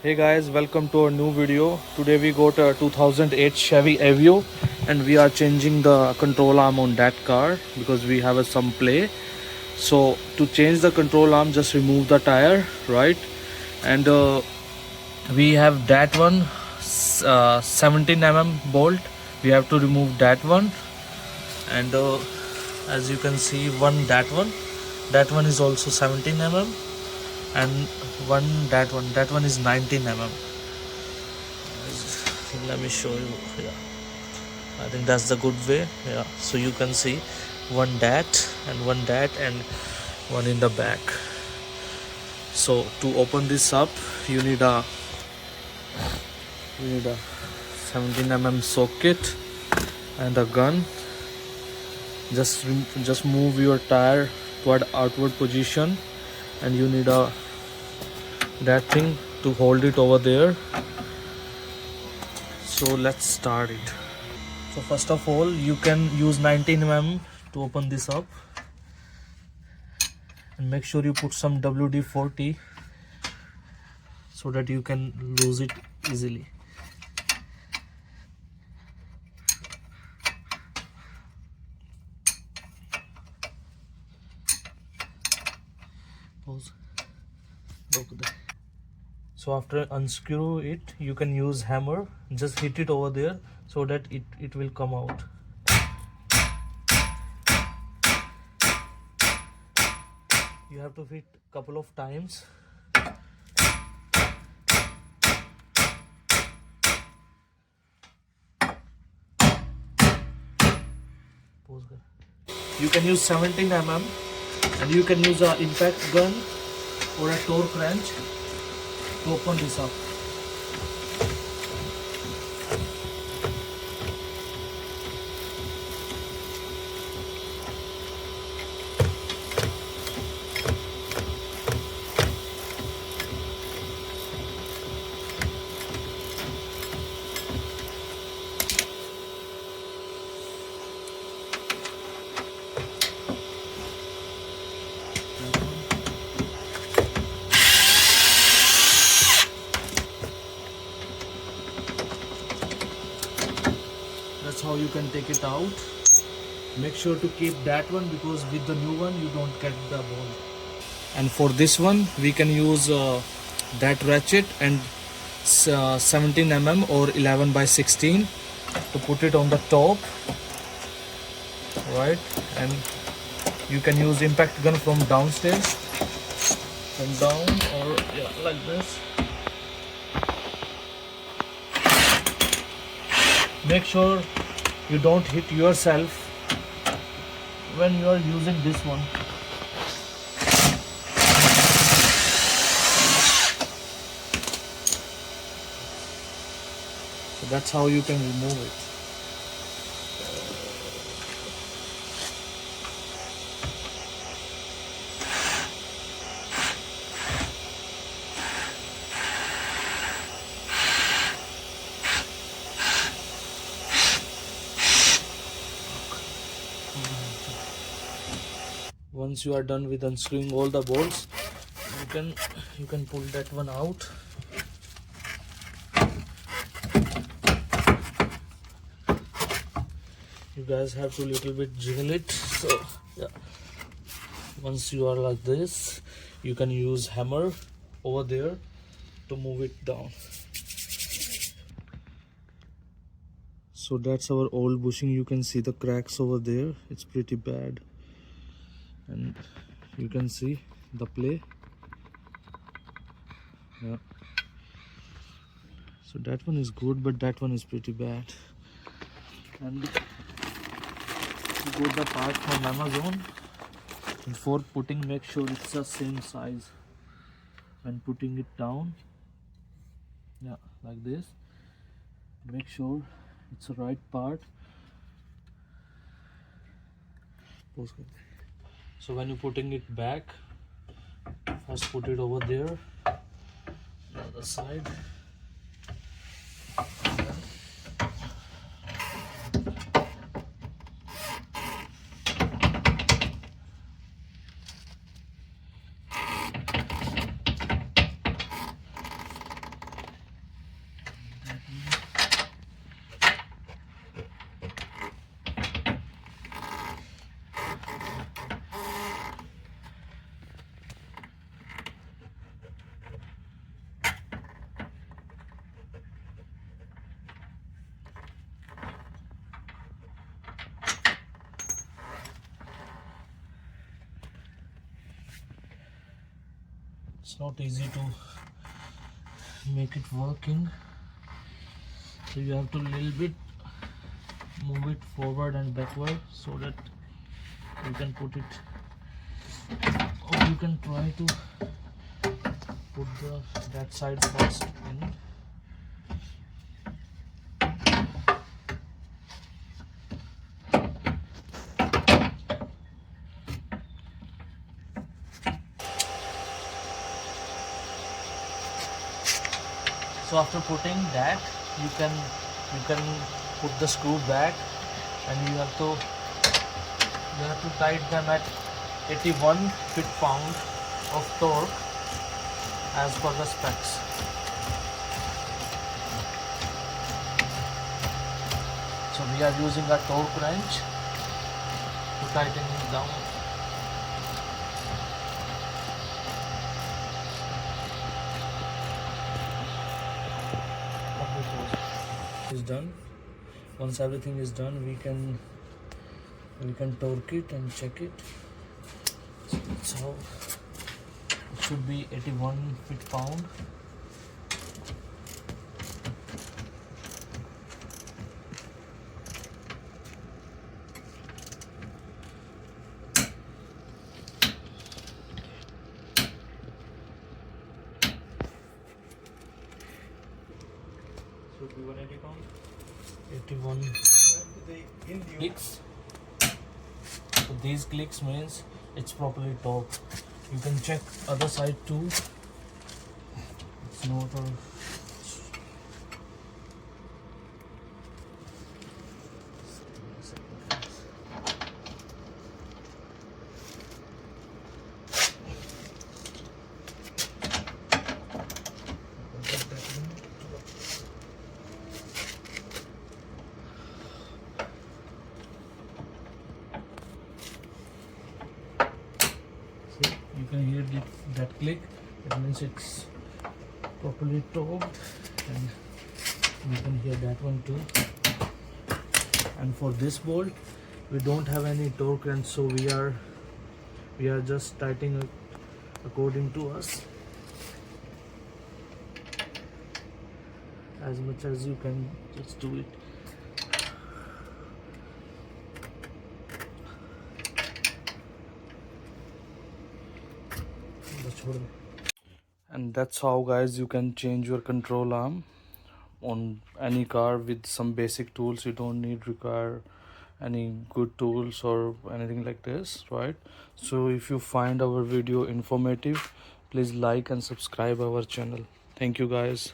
Hey guys, welcome to our new video. Today we got a 2008 Chevy Aveo and we are changing the control arm on that car because we have some play. So to change the control arm, just remove the tire, right? And we have that one 17 bolt. We have to remove that one, and as you can see, that one is also 17 and that one is 19 Let me show you. Yeah, I think that's the good way. Yeah, so you can see one that and one in the back. So to open this up, you need a 17 socket and a gun. Just move your tire toward outward position, and you need a that thing to hold it over there. So let's start it. So first of all, you can use 19 to open this up, and make sure you put some WD-40 so that you can lose it easily. Pause. So after unscrew it, you can use hammer, just hit it over there so that it will come out. You have to hit couple of times. You can use 17 and you can use a impact gun or a torque wrench to open this up. That's how you can take it out. Make sure to keep that one because with the new one you don't get the ball. And for this one we can use that ratchet and 17 or 11 by 16 to put it on the top, right? And you can use impact gun from downstairs, from down, or yeah, like this. Make sure you don't hit yourself when you are using this one. So that's how you can remove it. Once you are done with unscrewing all the bolts, you can pull that one out. You guys have to little bit jiggle it. So yeah, once you are like this, you can use hammer over there to move it down. So that's our old bushing. You can see the cracks over there. It's pretty bad, and you can see the play. Yeah, so that one is good, but that one is pretty bad. And you got the part from Amazon. Before putting, make sure it's the same size when putting it down. Yeah, like this. Make sure it's the right part. So when you're putting it back, first put it over there, the other side. it's not easy to make it working, so you have to little bit move it forward and backward so that you can put it, or you can try to put that side first in. So after putting that, you can put the screw back, and you have to tighten them at 81 foot-pound of torque as per the specs. So we are using a torque wrench to tighten it down. Is done. Once everything is done, we can torque it and check it. So that's how it should be, 81 foot-pound. Should be 180 pounds. 81 clicks. So these clicks means it's properly torqued. You can check other side too. It's not a you can hear that click. It means it's properly torqued, and you can hear that one too. And for this bolt, we don't have any torque wrench, so we are just tightening it according to us, as much as you can just do it. And that's how, guys, you can change your control arm on any car with some basic tools. You don't require any good tools or anything like this, right? So if you find our video informative, please like and subscribe our channel. Thank you, guys.